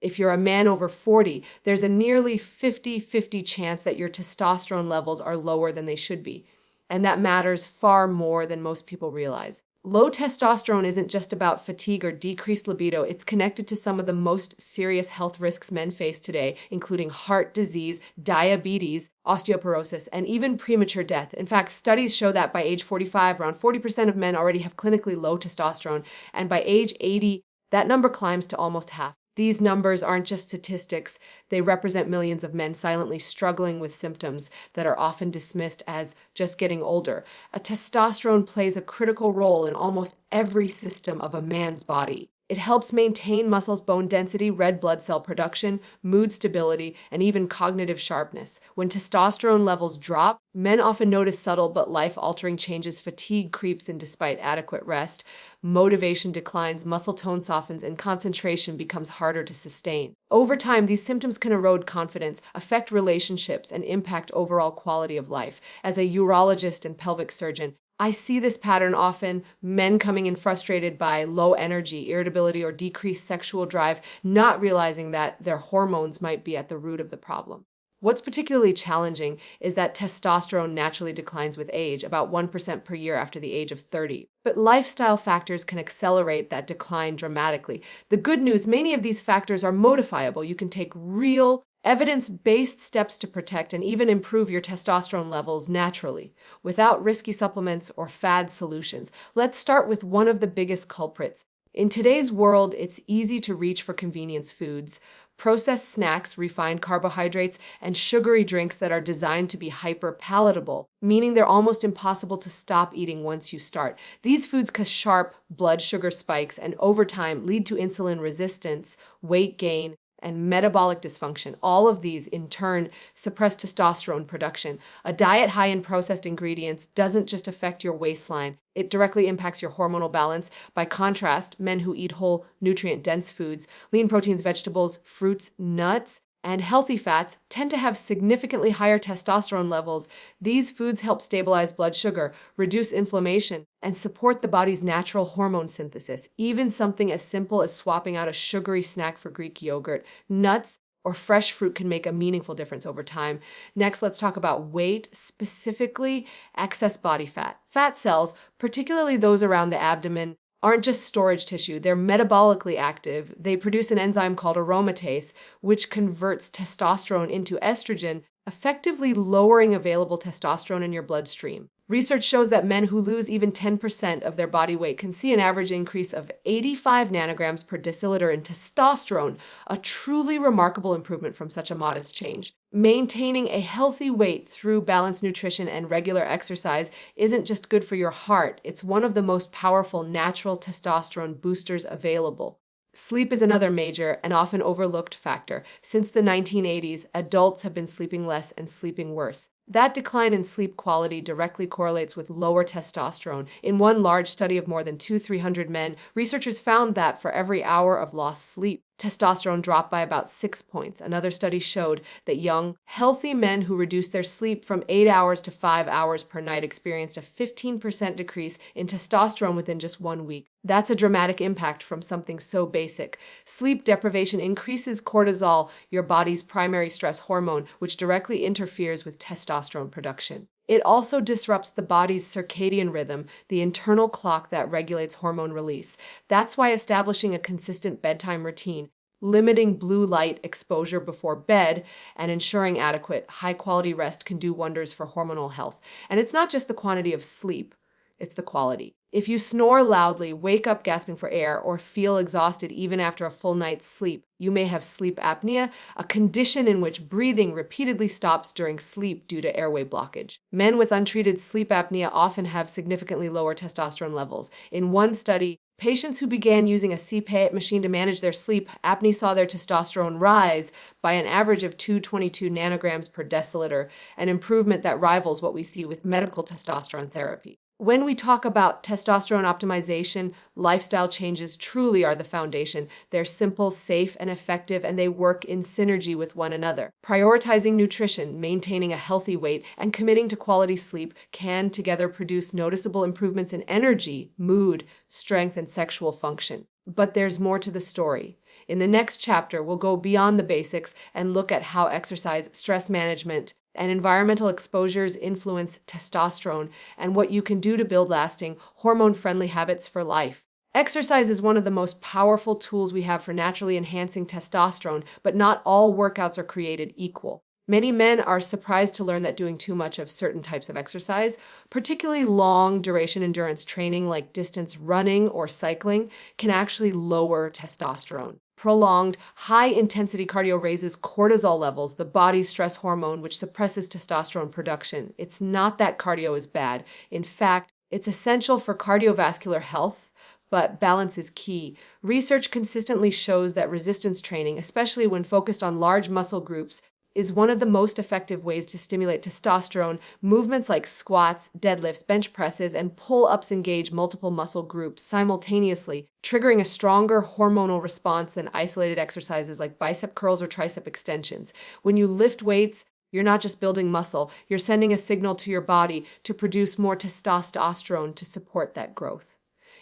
If you're a man over 40, there's a nearly 50-50 chance that your testosterone levels are lower than they should be. And that matters far more than most people realize. Low testosterone isn't just about fatigue or decreased libido. It's connected to some of the most serious health risks men face today, including heart disease, diabetes, osteoporosis, and even premature death. In fact, studies show that by age 45, around 40% of men already have clinically low testosterone, and by age 80, that number climbs to almost half. These numbers aren't just statistics. They represent millions of men silently struggling with symptoms that are often dismissed as just getting older. Testosterone plays a critical role in almost every system of a man's body. It helps maintain muscles, bone density, red blood cell production, mood stability, and even cognitive sharpness. When testosterone levels drop, men often notice subtle but life-altering changes. Fatigue creeps in despite adequate rest. Motivation declines, muscle tone softens, and concentration becomes harder to sustain. Over time, these symptoms can erode confidence, affect relationships, and impact overall quality of life. As a urologist and pelvic surgeon, I see this pattern often, men coming in frustrated by low energy, irritability, or decreased sexual drive, not realizing that their hormones might be at the root of the problem. What's particularly challenging is that testosterone naturally declines with age, about 1% per year after the age of 30. But lifestyle factors can accelerate that decline dramatically. The good news, many of these factors are modifiable. You can take real, evidence-based steps to protect and even improve your testosterone levels naturally, without risky supplements or fad solutions. Let's start with one of the biggest culprits. In today's world, it's easy to reach for convenience foods, processed snacks, refined carbohydrates, and sugary drinks that are designed to be hyper-palatable, meaning they're almost impossible to stop eating once you start. These foods cause sharp blood sugar spikes and over time lead to insulin resistance, weight gain, and metabolic dysfunction. All of these, in turn, suppress testosterone production. A diet high in processed ingredients doesn't just affect your waistline, it directly impacts your hormonal balance. By contrast, men who eat whole, nutrient-dense foods, lean proteins, vegetables, fruits, nuts, and healthy fats tend to have significantly higher testosterone levels. These foods help stabilize blood sugar, reduce inflammation, and support the body's natural hormone synthesis. Even something as simple as swapping out a sugary snack for Greek yogurt, nuts, or fresh fruit can make a meaningful difference over time. Next, let's talk about weight, specifically excess body fat. Fat cells, particularly those around the abdomen, aren't just storage tissue, they're metabolically active. They produce an enzyme called aromatase, which converts testosterone into estrogen, effectively lowering available testosterone in your bloodstream. Research shows that men who lose even 10% of their body weight can see an average increase of 85 nanograms per deciliter in testosterone, a truly remarkable improvement from such a modest change. Maintaining a healthy weight through balanced nutrition and regular exercise isn't just good for your heart, it's one of the most powerful natural testosterone boosters available. Sleep is another major and often overlooked factor. Since the 1980s, adults have been sleeping less and sleeping worse. That decline in sleep quality directly correlates with lower testosterone. In one large study of more than 300 men, researchers found that for every hour of lost sleep, testosterone dropped by about 6 points. Another study showed that young, healthy men who reduced their sleep from 8 hours to 5 hours per night experienced a 15% decrease in testosterone within just 1 week. That's a dramatic impact from something so basic. Sleep deprivation increases cortisol, your body's primary stress hormone, which directly interferes with testosterone production. It also disrupts the body's circadian rhythm, the internal clock that regulates hormone release. That's why establishing a consistent bedtime routine, limiting blue light exposure before bed, and ensuring adequate, high-quality rest can do wonders for hormonal health. And it's not just the quantity of sleep, it's the quality. If you snore loudly, wake up gasping for air, or feel exhausted even after a full night's sleep, you may have sleep apnea, a condition in which breathing repeatedly stops during sleep due to airway blockage. Men with untreated sleep apnea often have significantly lower testosterone levels. In one study, patients who began using a CPAP machine to manage their sleep apnea saw their testosterone rise by an average of 222 nanograms per deciliter, an improvement that rivals what we see with medical testosterone therapy. When we talk about testosterone optimization, lifestyle changes truly are the foundation. They're simple, safe, and effective, and they work in synergy with one another. Prioritizing nutrition, maintaining a healthy weight, and committing to quality sleep can together produce noticeable improvements in energy, mood, strength, and sexual function. But there's more to the story. In the next chapter, we'll go beyond the basics and look at how exercise, stress management, and environmental exposures influence testosterone and what you can do to build lasting, hormone-friendly habits for life. Exercise is one of the most powerful tools we have for naturally enhancing testosterone, but not all workouts are created equal. Many men are surprised to learn that doing too much of certain types of exercise, particularly long-duration endurance training like distance running or cycling, can actually lower testosterone. Prolonged, high-intensity cardio raises cortisol levels, the body's stress hormone, which suppresses testosterone production. It's not that cardio is bad. In fact, it's essential for cardiovascular health, but balance is key. Research consistently shows that resistance training, especially when focused on large muscle groups, is one of the most effective ways to stimulate testosterone. Movements like squats, deadlifts, bench presses, and pull-ups engage multiple muscle groups simultaneously, triggering a stronger hormonal response than isolated exercises like bicep curls or tricep extensions. When you lift weights, you're not just building muscle, you're sending a signal to your body to produce more testosterone to support that growth.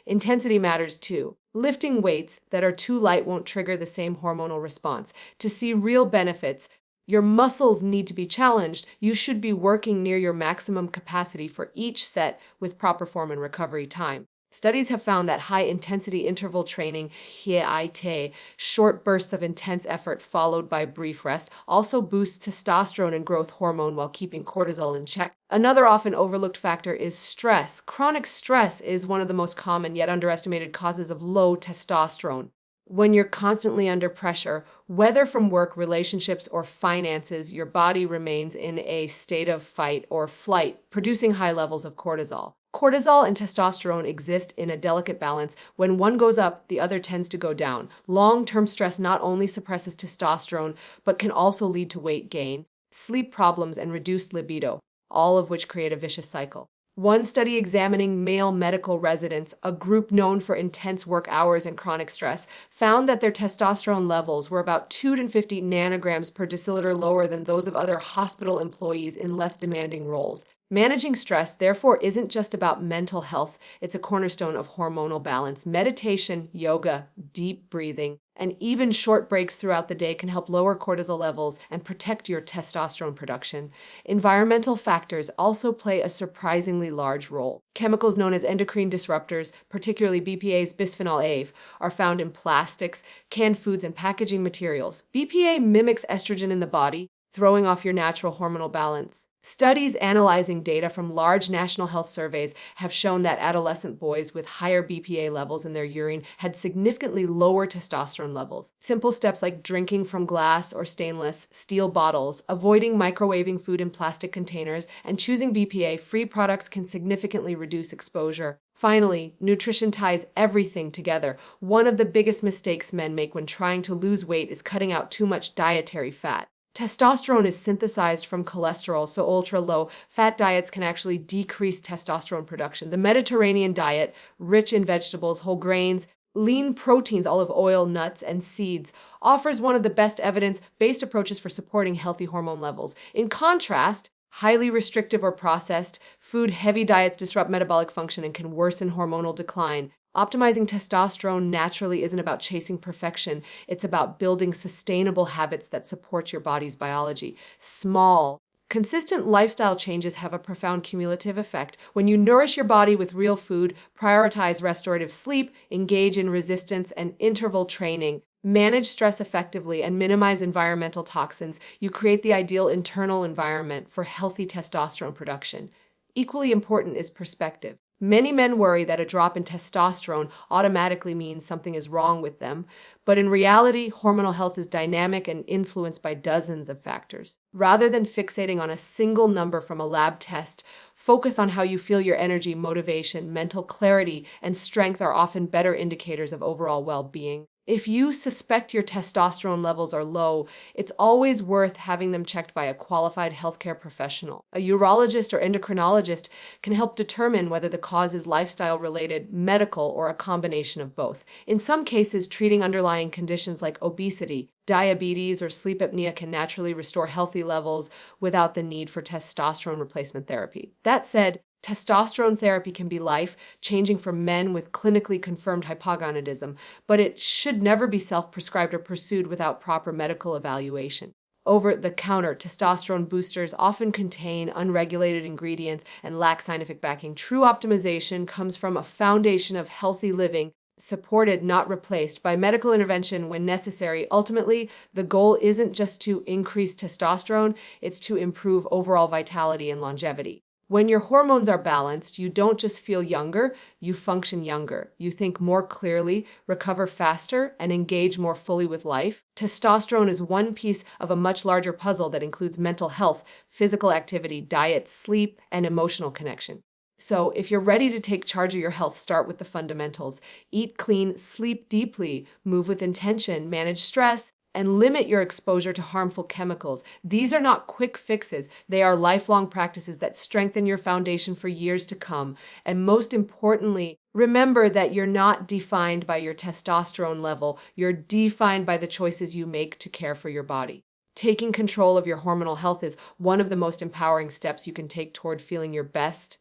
Intensity matters too. Lifting weights that are too light won't trigger the same hormonal response. To see real benefits, your muscles need to be challenged. You should be working near your maximum capacity for each set with proper form and recovery time. Studies have found that high-intensity interval training, HIIT, short bursts of intense effort followed by brief rest, also boosts testosterone and growth hormone while keeping cortisol in check. Another often overlooked factor is stress. Chronic stress is one of the most common yet underestimated causes of low testosterone. When you're constantly under pressure, whether from work, relationships, or finances, your body remains in a state of fight or flight, producing high levels of cortisol. Cortisol and testosterone exist in a delicate balance. When one goes up, the other tends to go down. Long-term stress not only suppresses testosterone, but can also lead to weight gain, sleep problems, and reduced libido, all of which create a vicious cycle. One study examining male medical residents, a group known for intense work hours and chronic stress, found that their testosterone levels were about 250 nanograms per deciliter lower than those of other hospital employees in less demanding roles. Managing stress, therefore, isn't just about mental health. It's a cornerstone of hormonal balance. Meditation, yoga, deep breathing, and even short breaks throughout the day can help lower cortisol levels and protect your testosterone production. Environmental factors also play a surprisingly large role. Chemicals known as endocrine disruptors, particularly BPA's bisphenol A, are found in plastics, canned foods, and packaging materials. BPA mimics estrogen in the body, throwing off your natural hormonal balance. Studies analyzing data from large national health surveys have shown that adolescent boys with higher BPA levels in their urine had significantly lower testosterone levels. Simple steps like drinking from glass or stainless steel bottles, avoiding microwaving food in plastic containers, and choosing BPA-free products can significantly reduce exposure. Finally, nutrition ties everything together. One of the biggest mistakes men make when trying to lose weight is cutting out too much dietary fat. Testosterone is synthesized from cholesterol, so ultra-low fat diets can actually decrease testosterone production. The Mediterranean diet, rich in vegetables, whole grains, lean proteins, olive oil, nuts, and seeds, offers one of the best evidence-based approaches for supporting healthy hormone levels. In contrast, highly restrictive or processed food-heavy diets disrupt metabolic function and can worsen hormonal decline. Optimizing testosterone naturally isn't about chasing perfection. It's about building sustainable habits that support your body's biology. Small, consistent lifestyle changes have a profound cumulative effect. When you nourish your body with real food, prioritize restorative sleep, engage in resistance and interval training, manage stress effectively, and minimize environmental toxins, you create the ideal internal environment for healthy testosterone production. Equally important is perspective. Many men worry that a drop in testosterone automatically means something is wrong with them, but in reality, hormonal health is dynamic and influenced by dozens of factors. Rather than fixating on a single number from a lab test, focus on how you feel. Your energy, motivation, mental clarity, and strength are often better indicators of overall well-being. If you suspect your testosterone levels are low, it's always worth having them checked by a qualified healthcare professional. A urologist or endocrinologist can help determine whether the cause is lifestyle-related, medical, or a combination of both. In some cases, treating underlying conditions like obesity, diabetes, or sleep apnea can naturally restore healthy levels without the need for testosterone replacement therapy. That said, Testosterone therapy can be life-changing for men with clinically confirmed hypogonadism, but it should never be self-prescribed or pursued without proper medical evaluation. Over-the-counter testosterone boosters often contain unregulated ingredients and lack scientific backing. True optimization comes from a foundation of healthy living, supported, not replaced, by medical intervention when necessary. Ultimately, the goal isn't just to increase testosterone, it's to improve overall vitality and longevity. When your hormones are balanced, you don't just feel younger, you function younger. You think more clearly, recover faster, and engage more fully with life. Testosterone is one piece of a much larger puzzle that includes mental health, physical activity, diet, sleep, and emotional connection. So, if you're ready to take charge of your health, start with the fundamentals. Eat clean, sleep deeply, move with intention, manage stress, and limit your exposure to harmful chemicals. These are not quick fixes. They are lifelong practices that strengthen your foundation for years to come. And most importantly, remember that you're not defined by your testosterone level. You're defined by the choices you make to care for your body. Taking control of your hormonal health is one of the most empowering steps you can take toward feeling your best,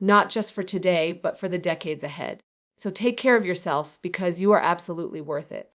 not just for today, but for the decades ahead. So take care of yourself because you are absolutely worth it.